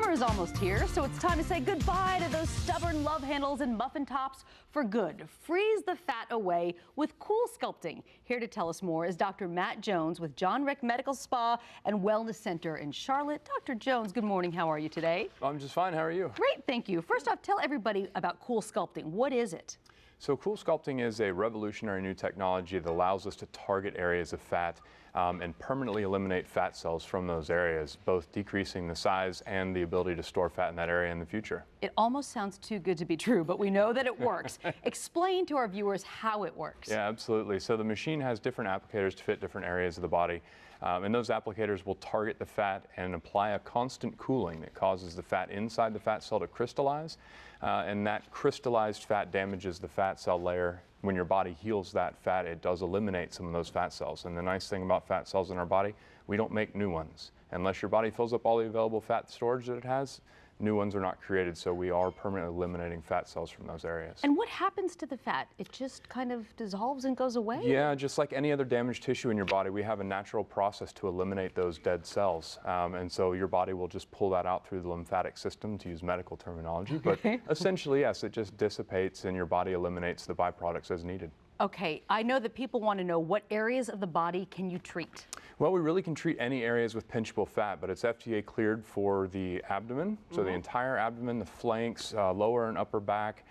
Summer is almost here, so it's time to say goodbye to those stubborn love handles and muffin tops for good. Freeze the fat away with CoolSculpting. Here to tell us more is Dr. Matt Jones with Jon Ric Medical Spa and Wellness Center in Charlotte. Dr. Jones, good morning. How are you today? I'm just fine. How are you? Great, thank you. First off, tell everybody about CoolSculpting. What is it? So CoolSculpting is a revolutionary new technology that allows us to target areas of fat and permanently eliminate fat cells from those areas, both decreasing the size and the ability to store fat in that area in the future. It almost sounds too good to be true, but we know that it works. Explain to our viewers how it works. Yeah, absolutely. So the machine has different applicators to fit different areas of the body. And those applicators will target the fat and apply a constant cooling that causes the fat inside the fat cell to crystallize. And that crystallized fat damages the fat cell layer. When your body heals that fat, it does eliminate some of those fat cells. And the nice thing about fat cells in our body, we don't make new ones. Unless your body fills up all the available fat storage that it has, new ones are not created, so we are permanently eliminating fat cells from those areas. And what happens to the fat? It just kind of dissolves and goes away? Yeah, just like any other damaged tissue in your body, we have a natural process to eliminate those dead cells. And so your body will just pull that out through the lymphatic system, to use medical terminology. But essentially, yes, it just dissipates and your body eliminates the byproducts as needed. Okay, I know that people want to know, what areas of the body can you treat? Well, we really can treat any areas with pinchable fat, but it's FDA cleared for the abdomen, so the entire abdomen, the flanks, lower and upper back,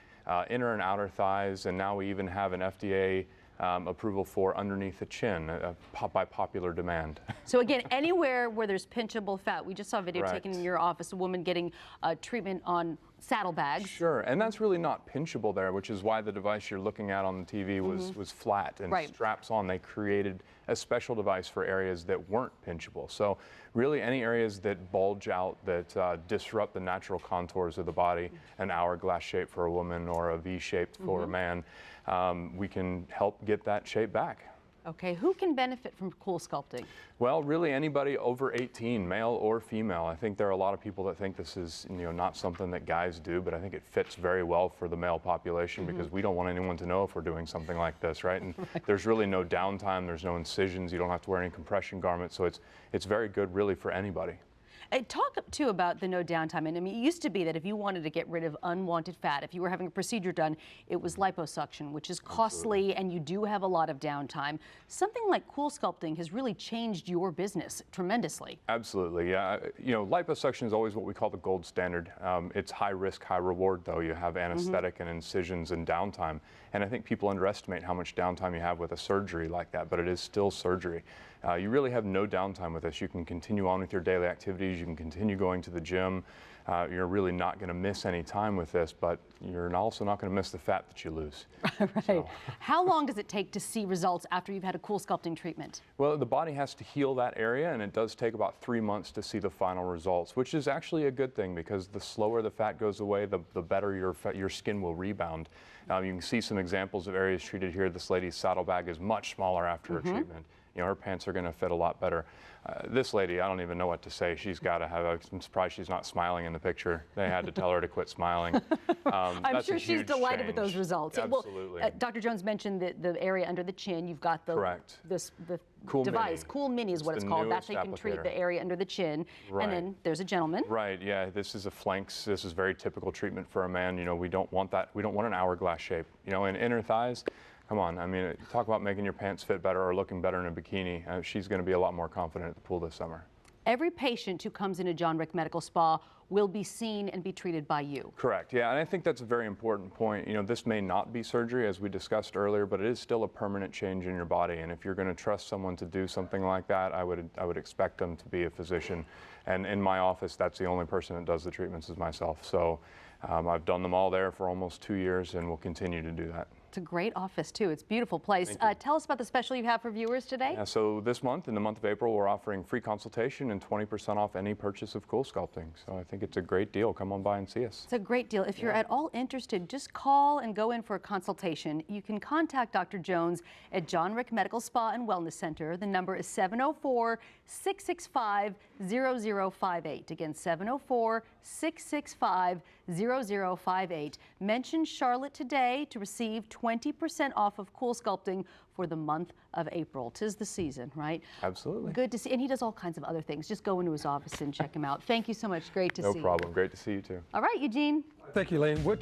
inner and outer thighs, and now we even have an FDA approval for underneath the chin by popular demand. So again, anywhere where there's pinchable fat. We just saw a video Right. taken in your office, a woman getting treatment on saddlebags. Sure, and that's really not pinchable there, which is why the device you're looking at on the TV was flat and Right. straps on. They created a special device for areas that weren't pinchable. So really any areas that bulge out, that disrupt the natural contours of the body, an hourglass shape for a woman or a V shape for a man, we can help get that shape back. Okay, who can benefit from CoolSculpting? Well, really anybody over 18, male or female. I think there are a lot of people that think this is, not something that guys do, but I think it fits very well for the male population because we don't want anyone to know if we're doing something like this, right? And there's really no downtime, there's no incisions, you don't have to wear any compression garments, so it's very good really for anybody. Talk too about the no downtime. And I mean, it used to be that if you wanted to get rid of unwanted fat, if you were having a procedure done, it was liposuction, which is costly, and you do have a lot of downtime. Something like CoolSculpting has really changed your business tremendously. Absolutely, yeah. Liposuction is always what we call the gold standard. It's high risk, high reward, though. You have anesthetic and incisions and downtime. And I think people underestimate how much downtime you have with a surgery like that, but it is still surgery. You really have no downtime with this. You can continue on with your daily activities. You can continue going to the gym. You're really not going to miss any time with this, but you're also not going to miss the fat that you lose. Right. So. How long does it take to see results after you've had a CoolSculpting treatment? Well, the body has to heal that area, and it does take about 3 months to see the final results, which is actually a good thing because the slower the fat goes away, the better your skin will rebound. You can see some examples of areas treated here. This lady's saddlebag is much smaller after her treatment. Her pants are going to fit a lot better. This lady, I don't even know what to say. She's got to have I'm surprised she's not smiling in the picture. They had to tell her to quit smiling. I'm sure she's delighted with those results. Absolutely. Well, Dr. Jones mentioned the area under the chin. You've got the Cool device. Mini. Cool Mini is what it's called. That's how you can treat the area under the chin. Right. And then there's a gentleman. Right, yeah, this is a flanks. This is very typical treatment for a man. We don't want that. We don't want an hourglass shape. In inner thighs, come on, I mean, talk about making your pants fit better or looking better in a bikini. She's going to be a lot more confident at the pool this summer. Every patient who comes into Jon Ric Medical Spa will be seen and be treated by you. Correct, yeah, and I think that's a very important point. This may not be surgery, as we discussed earlier, but it is still a permanent change in your body, and if you're going to trust someone to do something like that, I would expect them to be a physician. And in my office, that's the only person that does the treatments is myself. So I've done them all there for almost 2 years, and will continue to do that. It's a great office, too. It's a beautiful place. Tell us about the special you have for viewers today. Yeah, so this month, in the month of April, we're offering free consultation and 20% off any purchase of CoolSculpting. So I think it's a great deal. Come on by and see us. It's a great deal. If you're at all interested, just call and go in for a consultation. You can contact Dr. Jones at Jon Ric Medical Spa and Wellness Center. The number is 704 704-665-0058. Again, 704-665-0058. Mention Charlotte today to receive 20% off of CoolSculpting for the month of April. 'Tis the season, right? Absolutely. Good to see. And he does all kinds of other things. Just go into his office and check him out. Thank you so much. Great to see you. No problem. Great to see you too. All right, Eugene. Thank you, Elaine. We're